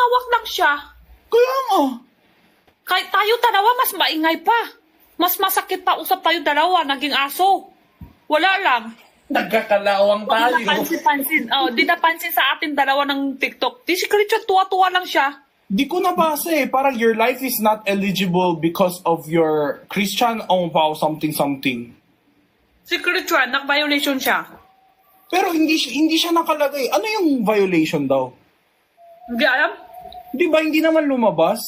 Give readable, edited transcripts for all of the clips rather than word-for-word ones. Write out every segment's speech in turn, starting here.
tumawak lang siya. Kaya nga. Kahit tayo dalawa, mas maingay pa. Mas masakit pa usap tayo dalawa, naging aso. Wala lang. Nagkakalawang Di tayo. napansin. Di napansin sa atin dalawa ng TikTok. Di si Christian, tuwa-tuwa lang siya. Di ko nabasa eh. Parang your life is not eligible because of your Christian vow something. Si Christian, nag-violation siya. Pero hindi siya nakalagay. Ano yung violation daw? Hindi alam? Di ba hindi naman lumabas?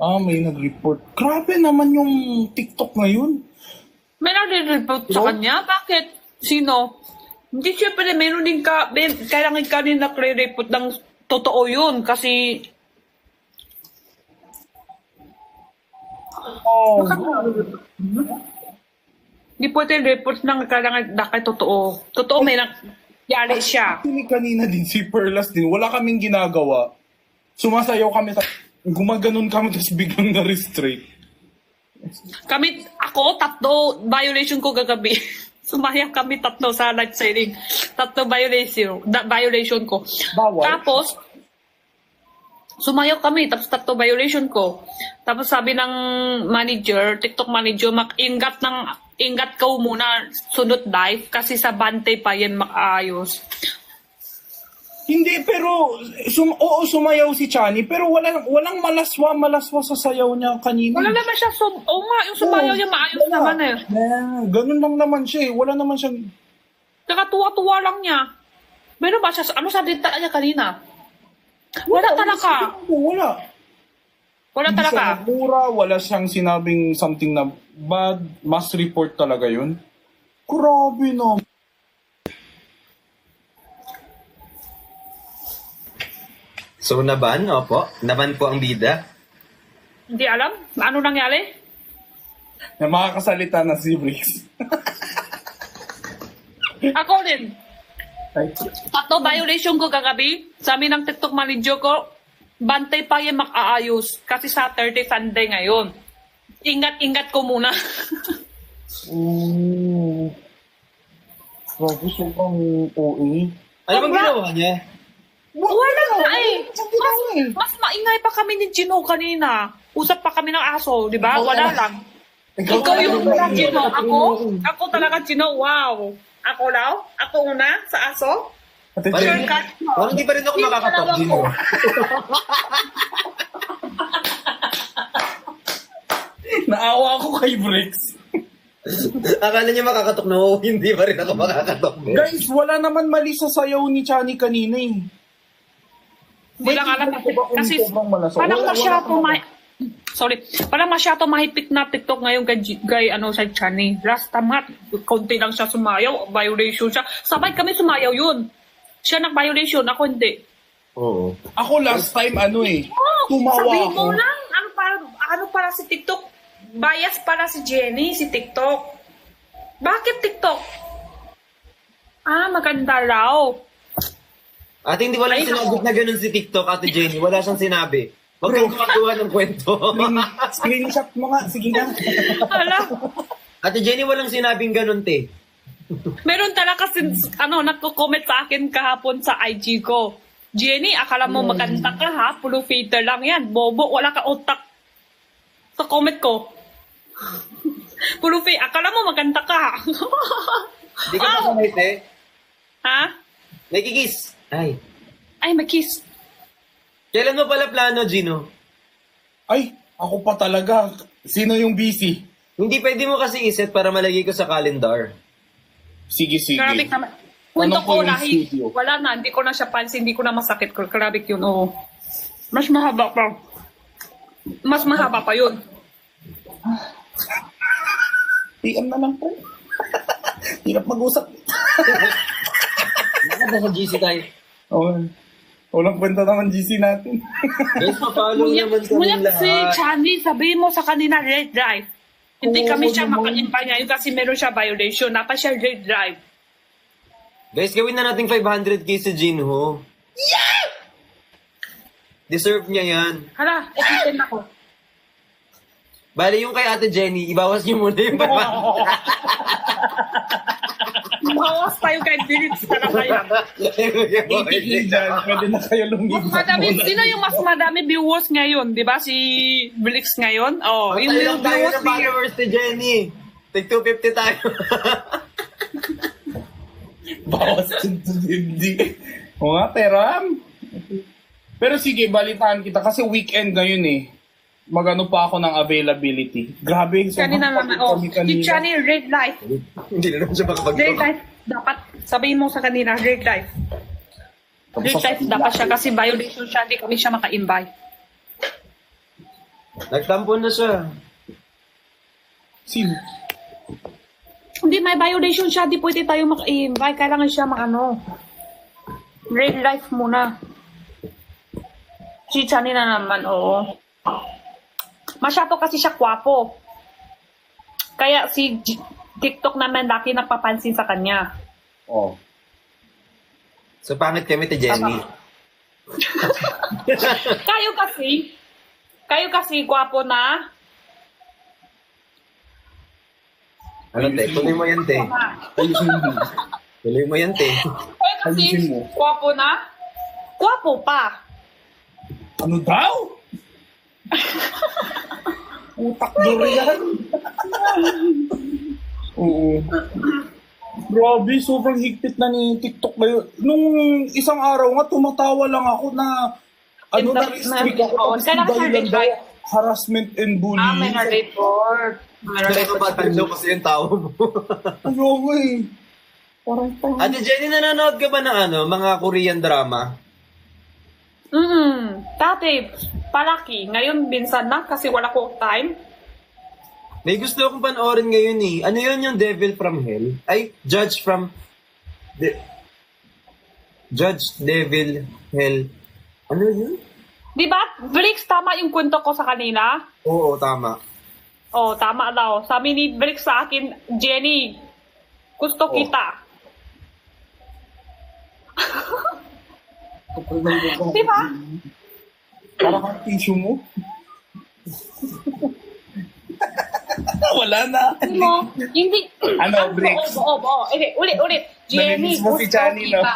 May nag-report. Grabe naman yung TikTok ngayon. May nag-report sa Hello? kanya? Bakit? Sino? Hindi syempre, meron din kailangan ka rin nagre-report ng totoo yun. Kasi, Oh, hindi pwede report ng kailangan na totoo. Totoo, may nangyari siya. actually kanina din si Perlas din. Wala kaming ginagawa. Sumasayaw kami. Gumaganon kami tapos biglang na-restrict. Ako, tatlo violation ko gagabi. Sumayaw kami tatlo sa live selling. Tatlo violation ko. Bawal? Tapos, sumayaw kami, tapos tatlo violation ko. Tapos sabi ng manager, TikTok manager, ingat ka muna sunod live kasi sa bante pa yan makaayos. Hindi, pero oo, sumayaw si Chani, pero walang malaswa sa sayaw niya kanina. Wala naman siya, oo nga, yung sumayaw niya maayos Wala. naman eh. Ganun lang naman siya eh. Wala naman siyang... Nakatuwa-tuwa lang niya. Meron ba siya, ano sabi niya kanina? Wala talaga. Wala. Wala Hindi siya talaga. nagmura, wala siyang sinabing something na bad. Mass report talaga yun. Grabe na. So, naban? Opo. Naban po ang bida. Hindi alam? Ano nangyari? Na makakasalita na si Briggs. Ako din. Tatlo violation ko kagabi. Sabi ng TikTok manager ko, bantay pa yan makaayos. Kasi Saturday, Sunday ngayon. Ingat-ingat ko muna. Grabe, sobrang OA. Ano bang ginawa niya? Wala na eh. eh. Mas maingay pa kami ni Gino kanina. Usap pa kami ng aso, di ba? Wala lang. Ikaw yung una, Gino. Ako talaga, Gino. Wow. Ako daw? Ako una sa aso? Ate Parang, Jenny, parang di pa rin ako makakatok, Gino. naawa ako kay Briggs. Akala niya makakatok na, oh, hindi pa rin ako makakatok. Guys, wala naman mali sa sayaw ni Chani kanina eh. Hindi lang alam. Kasi parang masyado mahipit na TikTok ngayon kay sa Chani. Last time nga, konti lang siya sumayaw, violation siya. Sabay kami sumayaw yun. Siya nag-violation, ako hindi. Oo. Ako last time tumawa Sabihin ako. mo lang, ano para si TikTok? Bias para si Jenny, si TikTok. Bakit TikTok? Maganda raw. Ate, hindi wala sinagot na ganun si TikTok, Ate Jenny. Wala siyang sinabi. Huwag kang gumagawa ng kwento. Screenshot mo nga, sige nga. Hala. Ate Jenny, walang sinabing ganun, te. Meron talaga nagko-comment sa akin kahapon sa IG ko. Jenny, akala mo maganda ka ha? Puro filter lang yan. Bobo, wala ka utak. Sa comment ko. Puro fake. Akala mo maganda ka. Hindi ka pa kamay, te. Ha? Nakikis. Ay. Ay, may kiss. Kailan mo pala plano, Gino? Ay, ako pa talaga. Sino yung busy? Hindi pwede mo kasi iset para malagay ko sa calendar. Sige. Grabe naman. Punto Anong ko point lahi. studio? Wala na. Hindi ko na siya pansin. Hindi ko na masakit. Grabe yun. Oo. Mas mahaba pa. Mas mahaba pa yun. PM na lang po. Hirap mag-usap. Nasa GC tayo. Walang kwenta naman GC natin. Guys, pa-follow naman kami Ngunit si lahat. Chani, sabihin mo sa kanina red drive. Hindi Oo, kami siya naman. makalimpa ngayon kasi meron siya violation. Napa siya red drive. Guys, gawin na natin 500k si Jinho. Yeah! Deserve niya yan. Hala, ikitin ako. Bali yung kay Ate Jenny, ibawas niyo muna yung 500. Bawas tayo kay Felix talaga yan. Itigil dyan, pwede na kayo Mas lumipat madami, muna. sino yung mas madami viewers ngayon? Di ba si Felix ngayon? Oh, yung Patay lang tayo viewers ng followers ni Jenny. Tig 250 tayo. Bawas into hindi. O nga, Teram. Pero sige, balitaan kita kasi weekend ngayon eh. Magano pa ako ng availability. Grabe, kanina naman. Oh, kami si Johnny Red Life. Hindi na naman siya Red makapag-talk. Life. Dapat sabihin mo sa kanila, Red Life. Red Life dapat siya kasi violation siya. Hindi kami siya maka-invite. Nagtampo na siya. Sino? Hindi, may violation siya. Di pwede tayo maka-invite. Kailangan siya Red Life muna. Si Johnny na naman, oo. Masyado kasi siya kwapo. Kaya si TikTok naman laki napapansin sa kanya. Oh. So, pangit kami ti Jenny. Kayo kasi kwapo na. Ano, te? Tuloy mo yan, te. Ayusin mo. Tuloy mo yan, te. Kayo kasi Ayusin mo. kwapo na. Kwapo pa. Ano daw? Utak durian. Oo. Grabe, sobrang higpit na ni TikTok ngayon. Nung isang araw nga, tumatawa lang ako na na-restrict ako. Tapos Kailangan dahilan na-restrict. daw, harassment and bullying. May na-report. Tuloy mo ba daw kasi yung tao mo? Ayoko eh. Parang Ate Jenny, nanonood ka ba ng mga Korean drama? Dati, palaki. Ngayon, minsan na kasi wala ko time. May gusto akong panoorin ngayon eh. Ano yun yung Devil from Hell? Ay, Judge Devil Hell. Ano yun? Di ba? Bricks, tama yung kwento ko sa kanila. Oo, tama. Oh, tama daw. Sabi ni Bricks sa akin, Jenny, gusto kita. Di ba? parang ang tissue mo. Wala na. Mo, hindi. Ano, Bricks? Oo. Ulit. Jenny, Naminis mo si Johnny, no? kita.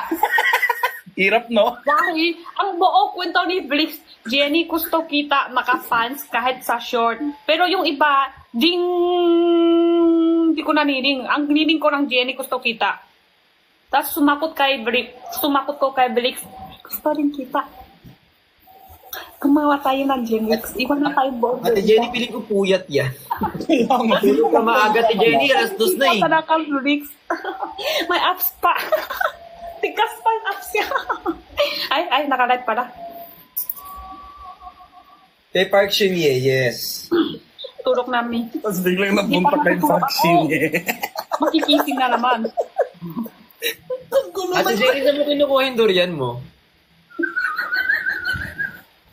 Hirap, no? Dahil, ang buo kwento ni Bricks, Jenny, gusto kita naka-fans kahit sa short. Pero yung iba, di ko nanining. Ang nining ko ng Jenny, gusto kita. Tapos sumakot ko kay Bricks, gusto rin kita. Gumawa tayo ng Jenny. Iwan na tayo buo. Ate Jenny, piling ko puyat yan. Kaya nga. Piling ka maaga, Ate Jenny. Alas 2 na eh. Sa nakal, Bricks. May apps pa. Tigas pa yung apps niya. ay, nakalight pala. Kay Park Shin-ye, yes. Tulog namin. Tapos biglang napunta kay vaccine eh. Makikising na naman. Ate Jenny, saan mo kinukuha yung durian mo?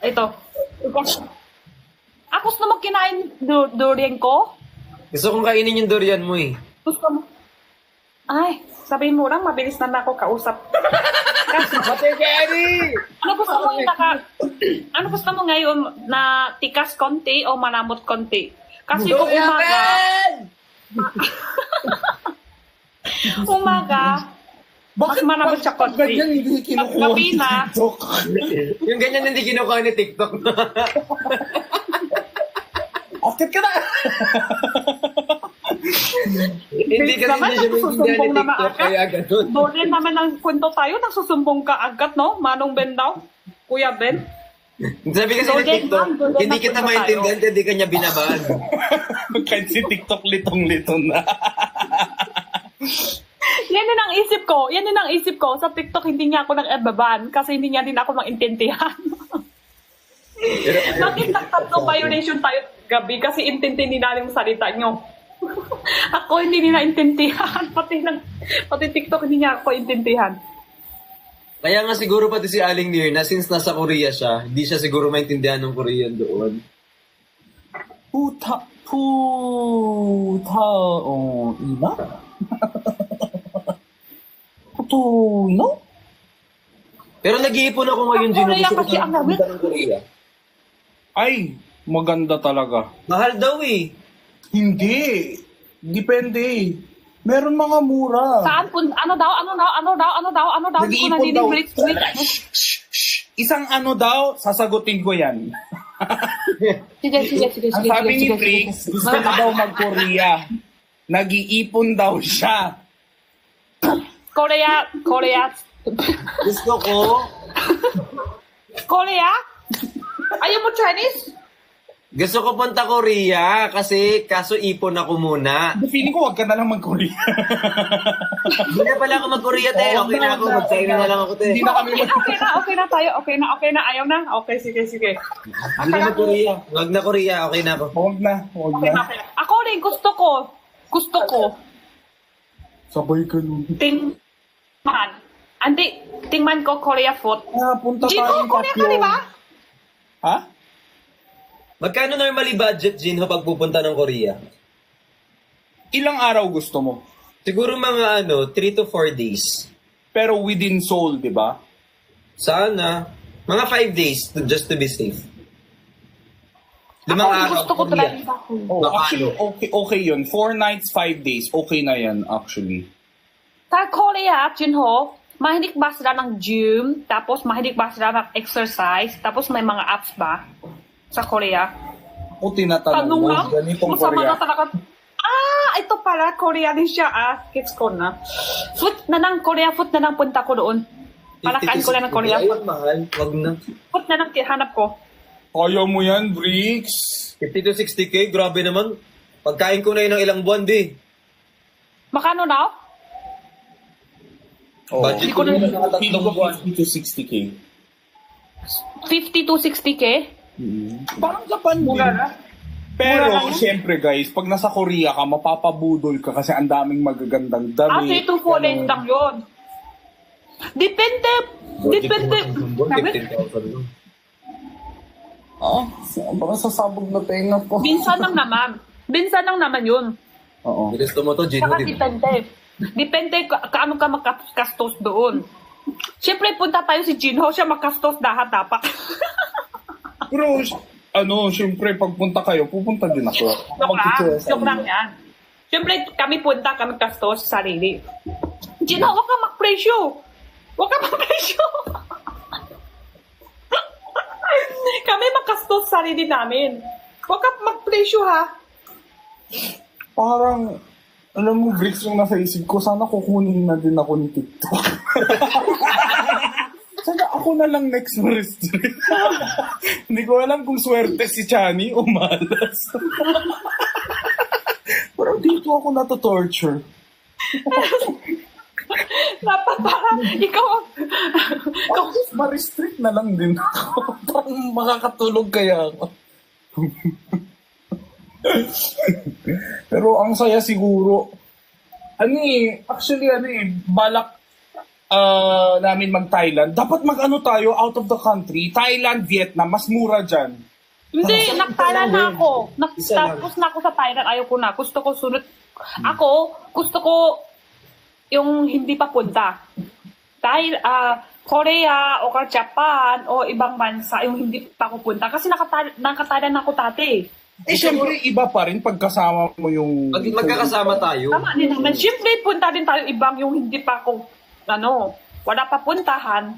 Ito. Ako gusto mo kinain durian ko? Gusto kong kainin yung durian mo eh. Gusto mo? Ay, sabihin mo lang, mabilis na ako kausap. Ate Jenny! Ano gusto mo ngayon na tikas konti o manamot konti? Kasi kung umaga, mas manamot siya konti. Ganyan hindi kinukuha Gabi ni na. TikTok? Yung ganyan hindi kinukuha ni TikTok. Akit ka na! Hindi kasi Naman, hindi siya maintindihan ni nagsusumbong naman TikTok, agad. kaya ganun. Doon naman ang kwento tayo, nagsusumbong ka agad, no? Manong Ben daw? Kuya Ben? Sabi kasi ni TikTok, hindi kita maintindihan kaya di kanya binabaan. Kahit si TikTok litong-litong na. Yan din ang isip ko. Sa TikTok, hindi niya ako nag-ebaban kasi hindi niya din ako maintindihan. Bakit nagtatlong violation tayo gabi? Kasi intindi nila yung salita nyo. Ako hindi nila intindihan. Pati TikTok hindi niya ako intindihan. Kaya nga siguro pati si Aling Nir na since nasa Korea siya, hindi siya siguro maintindihan ng Korean doon. Puta, ina? Ina? Pero nag-iipon ako ngayon, Gino. Korea Gusto ko kasi ang pumunta gamit. ng Korea. Ay, maganda talaga. Mahal daw eh. Hindi. Depende. Meron mga mura. Saan? Ano daw? Hindi ko Nag-iipon nadinig. daw. Wait. Isang ano daw, sasagutin ko yan. Sige. Ang sabi ni Briggs, gusto na daw mag-Korea. Nag-iipon daw siya. Korea. Gusto ko, Korea? Ayaw mo Chinese? gusto ko punta Korea kasi kaso ipon ako muna. Feeling ko wag ka na lang mag-Korea. Hindi na pala ako mag-Korea, te. Okay na ako. Mag-China na lang ako, te. Hindi na kami Okay na tayo. Okay na. Ayaw na. Okay, sige. Hindi na Korea. Wag na Korea. Okay na ako. Huwag na. Okay na. Ako rin, gusto ko. Sabay ka nun. Tingman ko Korea food. Punta Jin, tayo Korea ka, di ba? Ha? Magkano normally budget, Jinho, pag pupunta ng Korea? Ilang araw gusto mo? Siguro mga 3 to 4 days. Pero within Seoul, di ba? Sana. Mga 5 days, just to be safe. Ako Limang rin, araw. gusto ko Korea. talaga. Oh, Baka actually, okay yun. 4 nights, 5 days. Okay na yan, actually. Sa Korea, Jinho, mahilig ba sila ng gym? Tapos mahilig ba sila ng exercise? Tapos may mga apps ba? Sa Korea? Ako tinatanong Tanong mo, lang? ganitong Masama Korea. na talaga. Ito pala, Korea din siya. Gets ko na. Food na ng Korea, food na ng punta ko doon. Palakaan ko na ng Korea food. Ayun, mahal. Wag na. Food na ng hanap ko. Kaya mo yan, Briggs. 50 to 60K, grabe naman. Pagkain ko na yun ng ilang buwan, di. Makano na? Oh. Budget Hindi ko na- Feeling ko 50 to 60K. 50 to 60K? Parang Japan din. Mura na. Pero, Mura lang. syempre guys, pag nasa Korea ka, mapapabudol ka kasi ang daming magagandang damit. 3 to 4 days lang yun. Depende. Sabi? 15,000 lang. Baka sasabog na tenga po. Minsan lang naman yun. Oo. Gusto mo to, Jinho, Saka di ba? depende kaano ka magkastos doon. Siyempre, punta tayo si Jinho, siya magkastos dapat. Pero, syempre, pagpunta kayo, pupunta din ako. Joke lang yan. Siyempre, kami punta, kami kastos sa sarili. Jinho, huwag ka mag-presyo. Kami makastos sa sarili namin. Huwag ka mag-presyo, ha? Parang, alam mo, Bricks, yung nasa isip ko, sana kukunin na din ako ni TikTok. Sana ako na lang next na restrict. Hindi ko alam kung swerte si Chani o malas. Pero dito ako nato-torture. Dapat parang ikaw, Ma-restrict na lang din ako. Parang makakatulog kaya ako. Pero ang saya siguro. Actually, balak namin mag-Thailand. Dapat mag-ano tayo, out of the country. Thailand, Vietnam, mas mura dyan. hindi, nag-Thailand na ako. Isa lang. Tapos na ako sa Thailand, ayaw ko na. Gusto ko sunod. Gusto ko yung hindi pa punta. Dahil, Korea o Japan o ibang bansa yung hindi pa ako punta. Kasi naka-Thailand ako dati. Syempre, iba pa rin pagkasama mo yung... Magkakasama tayo. Tama din naman. Siyempre, punta din tayo ibang yung hindi pa ako, wala pa puntahan.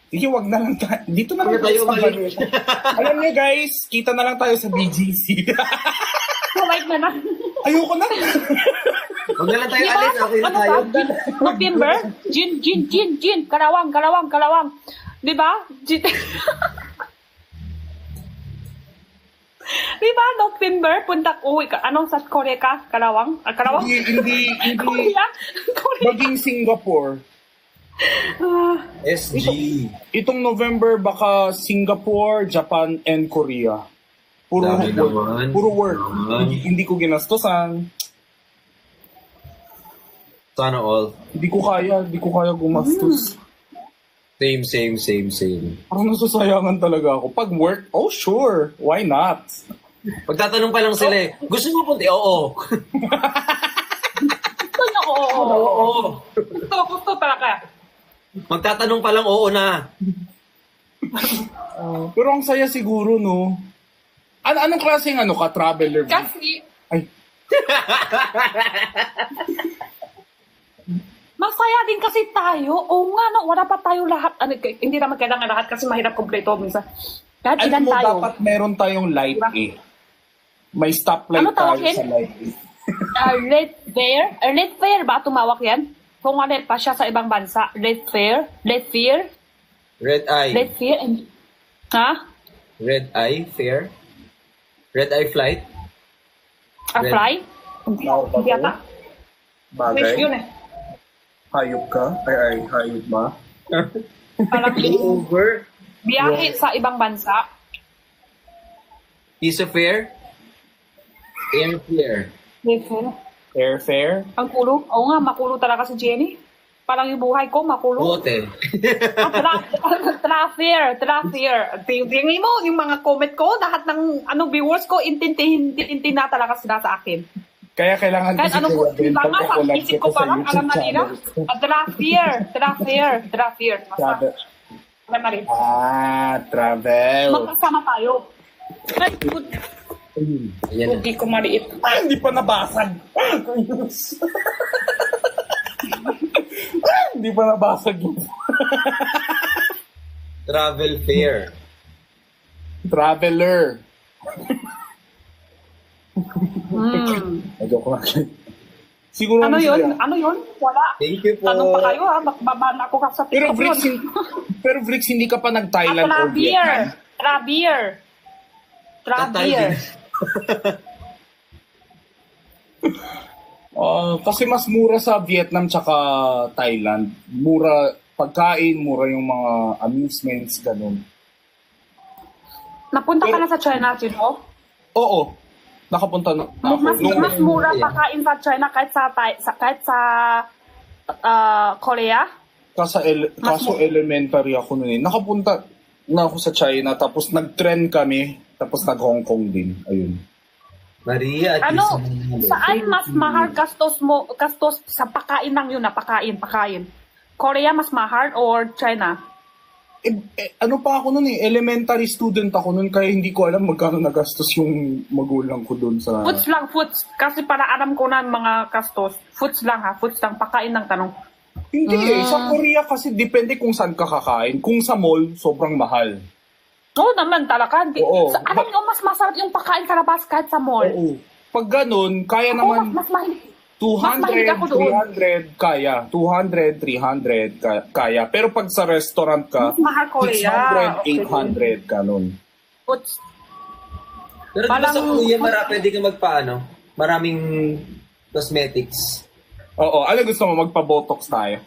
Sige, wag na lang tayo. Dito na lang Wag na tayo sa umalis. Baneta. Alam niyo guys, kita na lang tayo sa BGC. Kuwait na na. Ayoko na. Huwag na lang tayo Di ba? alis. Okay na Ano tayo. ba? November? Jin. Kalawang. Di ba? Jin. Di ba? November, punta uwi ka. Anong sa Korea ka? Kalawang? Kalawang? Hindi Korea? Korea. maging Singapore. SG. Itong November, baka Singapore, Japan, and Korea. Puro Dami naman. Puro work. Naman. Hindi ko ginastosan. Sana all. Hindi ko kaya gumastos. Same. Parang nasusayangan talaga ako. Pag work, oh sure, why not? Pagtatanong pa lang sila eh, gusto mo punti? Oo. Gusto niyo ko. Oo. Gusto talaga. Magtatanong pa lang, oo na. Pero ang saya siguro, no? Anong klaseng ka? Traveler? Kasi, Ay, Masaya din kasi tayo. Oo nga, no, wala pa tayo lahat. Ano, hindi naman kailangan lahat kasi mahirap kumpleto minsan. Kahit Alam ilan mo, tayo. dapat meron tayong light Diba? eh. May stoplight Ano tayo tawagin? sa light eh. Red fair? Red fair ba tumawak yan? Kung ano pa siya sa ibang bansa. Red fair? Red fear? Red eye. Red fear? Ha? Red eye fair. Red eye flight. A Red- fly? Hindi ata. Fish yun eh. Hayop ka? Ay, hayop ba? Parang Over. biyahe sa ibang bansa. Piece of fair. Air fair. Red fair. Airfare? Ang kulo. Oo nga, makulo talaga si Jenny. Parang yung buhay ko, makulo. Hotel. Traffier. Tingnan mo, yung mga comment ko, lahat ng viewers ko, intinti na talaga sila sa akin. Kaya kailangan Kahit kasi anong Kuya Ben, lang nga, sa pagka-collab isip kita ko sa pa lang, YouTube alam na nila. channel. Traffier. Basta, alam na rin. Travel. Magkasama tayo. Ay, Ayan. hindi ko maliit. Hindi pa nabasag. Hindi pa nabasag yun. Travel fair. Traveler. Hmm. Joke lang. Siguro Ano masaya. yun? Ano yun? Wala. Thank you po. Tanong pa kayo ha, magbabaan ako ka sa Pero TikTok Bricks, yun. pero Bricks, hindi ka pa nag-Thailand or Vietnam. Trabier. Kasi mas mura sa Vietnam tsaka Thailand. Mura pagkain, mura yung mga amusements, ganun. Napunta ka na sa China, Tino? Oo. Nakapunta na ako. Mas mura pakain sa China kahit sa Korea. Kaso elementary ako noon eh. Nakapunta na ako sa China, tapos nag-trend kami, tapos nag-Hong Kong din. Ayun. Maria, at Ano? least- Saan mas mahal gastos sa pakain lang yun na pakain. Korea mas mahal or China? Ano pa ako noon eh, elementary student ako noon, kaya hindi ko alam magkano nagastos yung magulang ko doon sa... Foods. Kasi para alam ko na mga gastos. Foods lang, pakain lang tanong. Hindi eh, sa Korea kasi depende kung saan ka kakain. Kung sa mall, sobrang mahal. Oo naman talaga. Oo. Alam nyo, mas masarap yung pakain sa labas kahit sa mall. Oo. Pag ganun, kaya Oo, naman mas mahal. 200, mahilig ako doon. 300 kaya. 200, 300 kaya. Pero pag sa restaurant ka, Mas mahal Korea. 600, 800 ganun. Foods. Pero di ba Parang- sa Korea, pwede ka magpaano? Maraming cosmetics. Oo, ano gusto mo? Magpa-botox tayo?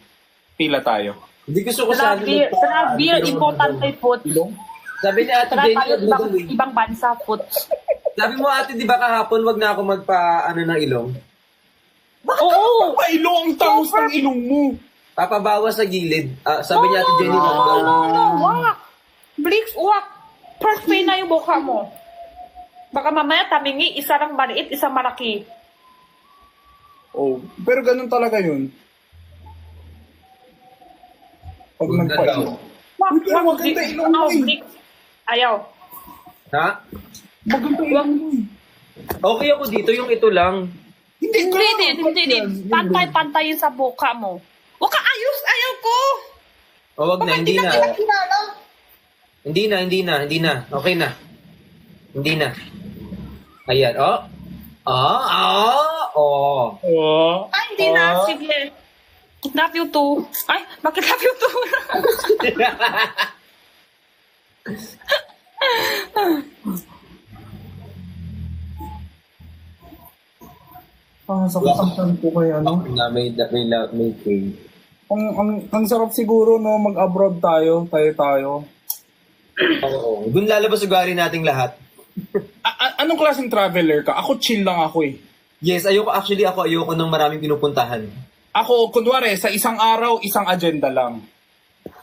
Pila tayo? Hindi gusto ko sana Travel, importante foods. Ilong? Sabi ni Ate Tara Jenny, tayo wag na daw eh. ibang bansa foods. Sabi mo ate, di ba kahapon, wag na ako ng ilong? Oo! Ilong ang tangos ng ilong mo. Papabawas sa gilid. Sabi ni Ate Jenny, wag daw. No, wak. Blix, wak. Perfect na yung mukha mo. Baka mamaya tamingi, isa lang maliit, isa malaki. Oh, pero ganun talaga yun. Pag Huwag na nagpa-ilong. Wak, Pero maganda ilong mo eh. Blix. Ayaw. Ha? Maganda ilong mo eh. Okay ako dito, yung ito lang. Hindi. Pantay-pantay sa buka mo. Wag ka ayos, ayaw ko. O wag na, hindi na. Hindi na. Okay na. Hindi na. Ayan, oh. Oh. Ay, hindi na. Sige. Love you too. Ay, bakit love you too? Sakit ang tiyan ko kaya ano. Na may pay. Ang sarap siguro no, mag-abroad tayo. Oo. Doon lalabas ugali nating lahat. Anong klaseng traveler ka? Ako chill lang ako eh. Yes, ayoko ng maraming pinupuntahan. Ako, kunwari, sa isang araw, isang agenda lang.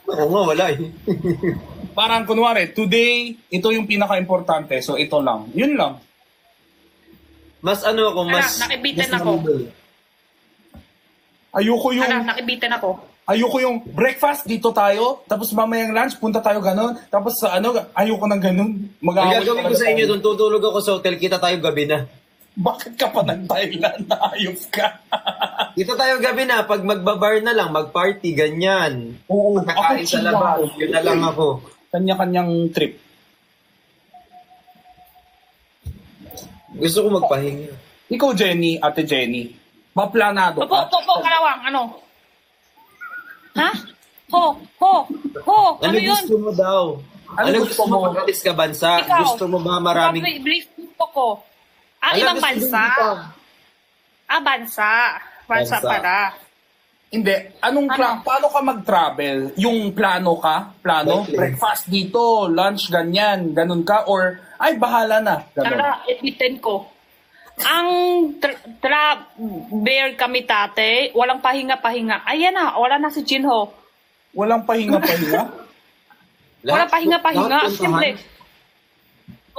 Oo nga, wala eh. Parang kunwari, today, ito yung pinaka-importante. So, ito lang. Yun lang. Mas ano ako, mas... nakibitin mas ako. nandun. Nakibitin ako. Ayoko yung breakfast, dito tayo. Tapos mamayang lunch, punta tayo ganon. Tapos sa ayoko ng ganon. Ang gagawin ko sa inyo doon, tutulog ako sa hotel, kita tayo gabi na. Bakit ka pa nag-Thailand? Ayos ka. Dito tayo gabi na, pag magbabar na lang, mag-party, ganyan. Oo, Kakain sa labas, yun na lang ako. Kanya-kanyang trip. Gusto ko magpahinga. Ikaw, Jenny, ate Jenny, maplanado Opo, ka? opo, kalawang, ano? Ha? Ano Ano yun? gusto mo daw? Ano gusto mo? Pag-alis ka bansa? Ikaw. Gusto mo ba maraming... Brief ko. Ibang gusto bansa. mo dito? Bansa. Bansa Bansa. para. Hindi. Anong plan? Paano ka mag-travel? Yung plano ka? Plano? Likely. Breakfast dito, lunch, ganyan. Ganun ka? Or, ay, bahala na. Ganun. Tara, ipitin ko. Ang bear kami tate, walang pahinga-pahinga. Ayan na, wala na si Jinho. Walang pahinga-pahinga? Walang pahinga-pahinga. lahat puntahan? Siyempre.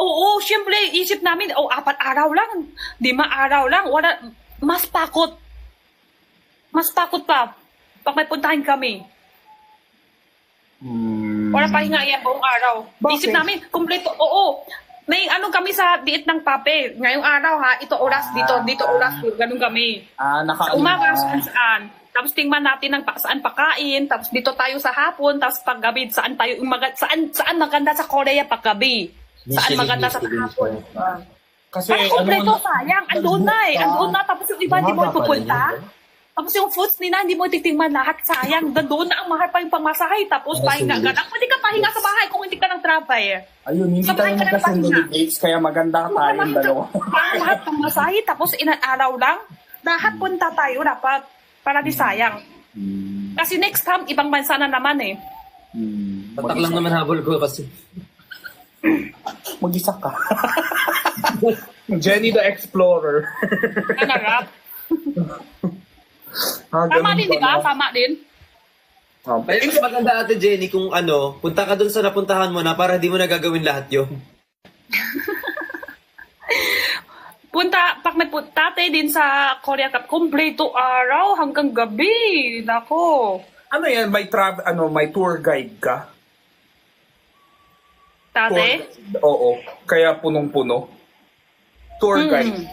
Oo, siyempre, isip namin, 4 araw lang. 5 araw lang. Wala, mas pakot. Mas pakot pa. Pag may puntahan kami. Wala pahinga yan buong araw. Bakit? Isip namin, kumpleto, oo. May ano kami sa diit ng pape. Ngayong araw ha, ito oras dito oras, ganun kami. Sa Nakain umaga, na. saan. Tapos tingnan natin ng saan pakain, tapos dito tayo sa hapon, tapos paggabi, saan tayo, saan maganda sa Korea paggabi. Saan Michelin, maganda sa Michelin. hapon. Kasi, Parang kompleto, sayang. Andun na eh. Andun na. Tapos yung iba, hindi mo Mahaba pala ipupunta. yun, Tapos yung foods nila, hindi mo titingnan lahat. Sayang. Doon na ang mahal pa yung pangmasahe. Tapos pahinga ka lang. Pwede ka pahinga sa bahay kung hindi ka ng trapay. ayun, hindi Sabay tayo ka ng magkasundo pahinga. ni Grace, kaya maganda tayong dalawa. Lahat ng masahe. Tapos inaraw lang. Lahat punta tayo dapat. Para di sayang. Kasi next time, ibang bansa na naman eh. Tatak lang naman habol ko kasi. Mag-isa ka. Jenny the Explorer. Nanarap. Tama Ganun din, di ba? pala. Tama din. Ay, mas maganda ate Jenny kung punta ka dun sa napuntahan mo na para di mo na gagawin lahat yun. Pag may tate din sa Korea Cup, kompleto araw hanggang gabi. Nako. Ano yan? May tour guide ka? Tate? Oo. Kaya punong-puno. Tour guide.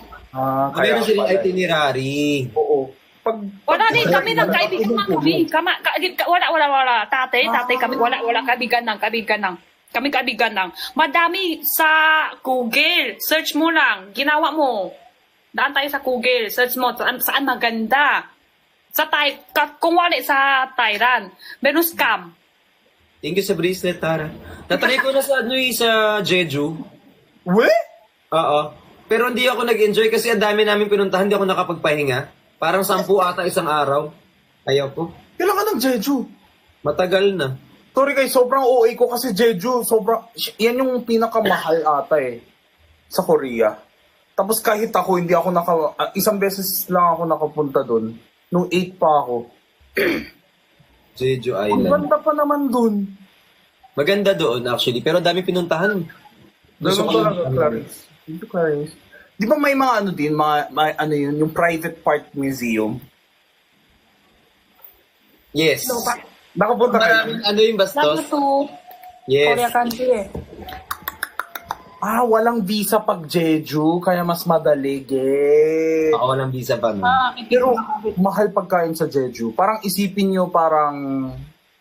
Meron silang pala. itinerary. Oo. Wala din kami ng kaibigan ng kami. Wala. Tate kami. Wala kaibigan ng. Kami kaibigan ng. Madami sa Google. Search mo lang. Ginawa mo. Daan tayo sa Google. Search mo. Saan maganda. Kung wala sa Thailand. Meron scam. Thank you sa bracelet, Tara. Natry ko na sa Jeju. We? Oo. Pero hindi ako nag-enjoy kasi ang dami namin pinuntahan, hindi ako nakapagpahinga. Parang 10 ata isang araw. Ayaw ko. Kailan ka ng Jeju? Matagal na. Sorry guys, sobrang OA ko kasi Jeju, yan yung pinakamahal ata eh. Sa Korea. Tapos kahit ako, hindi ako isang beses lang ako nakapunta doon. Nung 8 pa ako. Jeju Ang Island. ganda pa naman doon. Maganda doon actually, pero dami pinuntahan. Gusto Ganun ko talaga, Clarence. Dito, Clarence. Di ba may mga ano din, ano yun, yung private part museum? Yes. Nakapunta kayo? Maraming ano yung bastos? to Yes. Korea country eh. Walang visa pag Jeju, kaya mas madali, ge. Ako walang visa pa. No? Pero mahal pagkain sa Jeju. Parang isipin nyo parang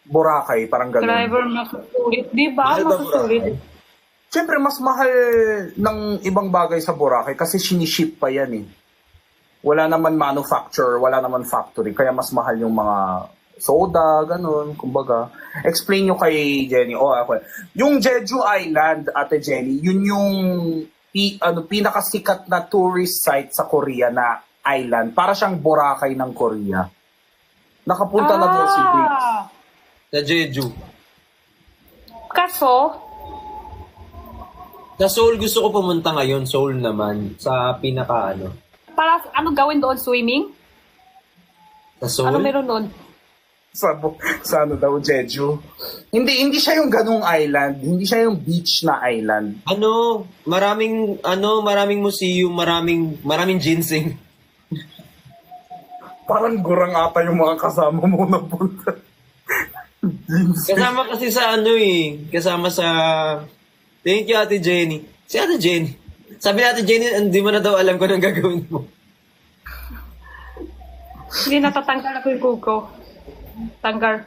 Boracay, parang gano'n. Driver masusulit. Di ba? Mahal ba Masusulit. Siyempre, mas mahal ng ibang bagay sa Boracay kasi siniship pa yan eh. Wala naman manufacturer, wala naman factory, kaya mas mahal yung mga soda, ganun, kumbaga. Explain nyo kay Jenny. Okay. Yung Jeju Island, Ate Jenny, yun yung pinakasikat na tourist site sa Korea na island. Para siyang Boracay ng Korea. Nakapunta na doon si Grace. Sa Jeju. Kaso, Sa Seoul gusto ko pumunta ngayon. Seoul naman. Sa pinaka para ano gawin doon? Swimming? Sa Seoul? Ano meron doon? Sa ano daw, Jeju. Hindi siya yung ganung island. Hindi siya yung beach na island. Maraming museum, maraming ginseng. Parang gurang ata yung mga kasama mo na punta. Kasama kasi sa Kasama sa... Thank you, Ate Jenny. Si Ate Jenny. Sabi natin, Jenny, hindi mo na daw alam kung anong gagawin mo. Hindi natatanggal ako yung kuko. Tanggal.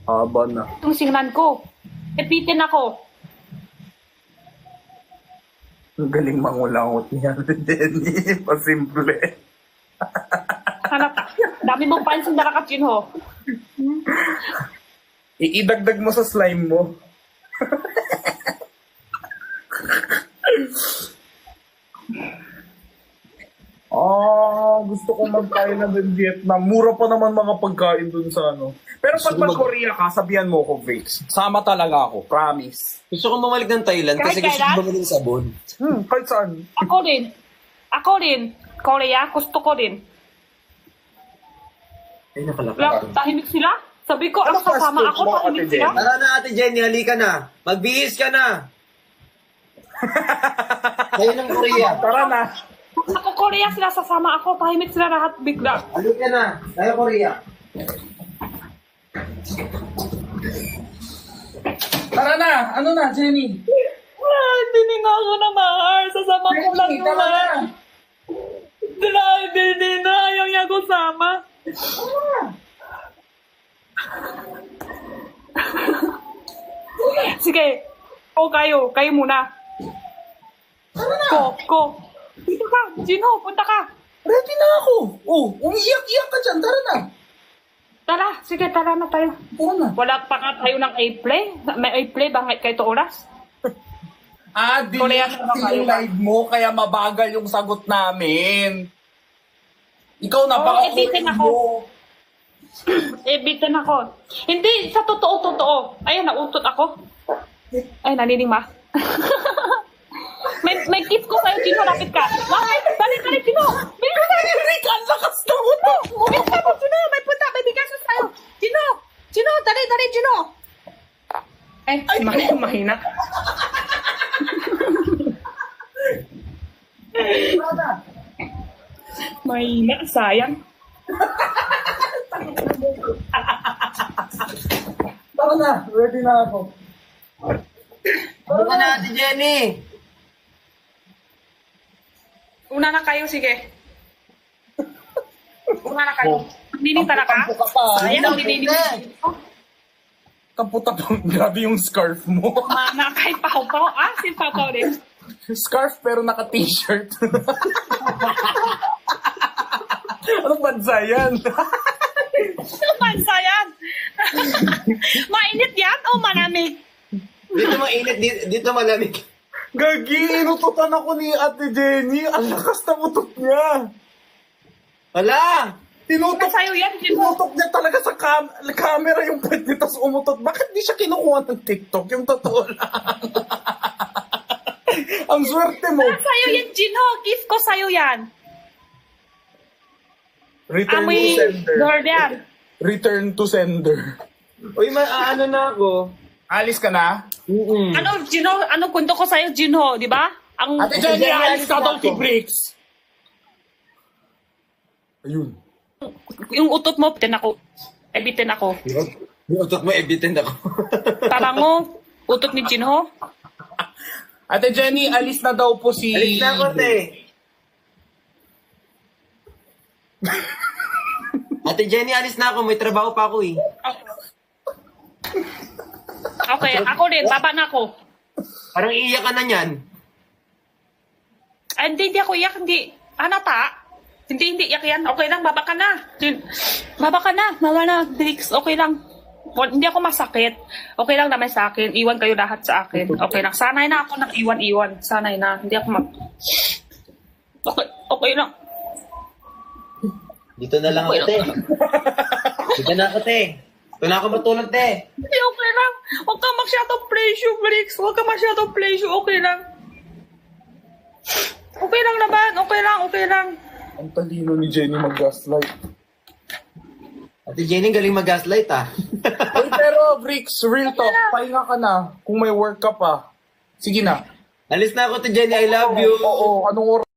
Haba na. Itong singnan ko. Epitin ako. Ang galing mangulangot niya, Jenny. Pasimple. Hanap. Dami mong pansin na kakat yun, ho. Iidagdag mo sa slime mo. Gusto ko mag-Thailand and Vietnam. Mura pa naman mga pagkain dun sa ano. Pero pag Gusto ko mag-Korea ka, sabihan mo ko, Vix. Sama talaga ako, promise. Gusto ko mamalik ng Thailand kasi Kahit gusto ko kailan? bumili ng sabon. Kahit saan. Ako rin. Ako rin. Korea, gusto ko rin. Ay, nakalapit. Lang, tahimik sila. Sabi ko, Ano ang sasama fast ako, food mo, tahimik Ate sila. Jen? Tara na, Ate Jenny, halika na. Magbihis ka na. Kayo ng Korea. Tara na. Ako Korea sila, sasama ako, tahimik sila lahat bigla. Halika na. Tayo Korea. Tara na. Ano na, Jenny? Hindi nga ako na mahal. Sasama ko lang Jenny, tara na. naman. Hindi na. Ayaw niya ako sama. Sige. O kayo. Kayo muna. Ko. Dito ka. Jino, punta ka. Ready na ako. Umiiyak-iyak ka dyan. Tara na. Tara. Sige, tara na tayo. Tara na. Wala pa nga tayo ng A-play. May A-play ba ngayon kayo to oras? Korea Korea na yung live mo, kaya mabagal yung sagot namin. Ikaw na, baka editin ako. Bitin ako. Hindi, sa totoo. Ayun, nautot ako. Ay, naninima. may gift ko sa'yo, Gino. Lapit ka. Balik, Gino. Rick, ang lakas na uto. Wait ka po, Gino. May punta. May bigasos sa'yo. Gino, dali, Gino. Ay, mahina. Mahina, sayang. Tara na, ready na ako. Halika na, Ate Jenny. Una na kayo, sige. Una na kayo. Ninita na ka? Kampo ka pa. Ayan, ninita. Kamputa pa. Grabe yung scarf mo. Mana kay Pau-Pau. Si Pau-Pau din. Scarf pero naka-t-shirt. Anong bansa yan? Ano bansa yan? Mainit yan o malamig? Dito mainit, dito malamig. Gagi, inututan ako ni Ate Jenny. Ang lakas na utot niya. Wala! Tinutok, Sa'yo yan, Gino. tinutok niya talaga sa camera yung pwede niya, tapos umutot. Bakit di siya kinukuha ng TikTok? Yung totoo lang. Ang swerte mo. Sa'yo yan, Gino. Gift ko sa'yo yan. Return to Amoy sender. Jordan. Return to sender. Uy, ano na ako? Alis ka na? Ano, Gino? Ano kwento ko sa'yo, Gino? Di ba? Ang Ate Jenny, alis ka daw, ako. Bricks. Ayun. yung utot mo, bitin ako. Bitin ako. Yung utot mo, ebitin ako. Parang mo, utot ni Gino. Ate Jenny, alis na daw po si... Alis na ako, te. Ate Jenny, alis na ako. May trabaho pa ako eh. Okay, ako din. Baba na ako. Parang iiyak ka na niyan. Ay, hindi ako iyak. Hindi. Ano ta? Hindi iyak yan. Okay lang, baba ka na. Baba ka na. Mama na, Bricks. Okay lang. Hindi ako masakit. Okay lang naman sa akin. Iwan kayo lahat sa akin. Okay lang. Sanay na ako ng iwan-iwan. Sanay na. Hindi ako Okay lang. Dito na lang ako, te. Dito na ako, te. Dito na ako matulog, te. Hindi, okay lang. Huwag ka masyadong pressure, Bricks. Huwag ka masyadong pressure. Okay lang. Okay lang naman. Okay lang. Ang talino ni Jenny mag-gaslight. Ate Jenny, galing mag-gaslight, ah. Uy, pero Bricks, real talk, pahinga ka na. Kung may work ka pa. Sige na. Alis na ako, Ate Jenny. I love you. Oo, anong oras?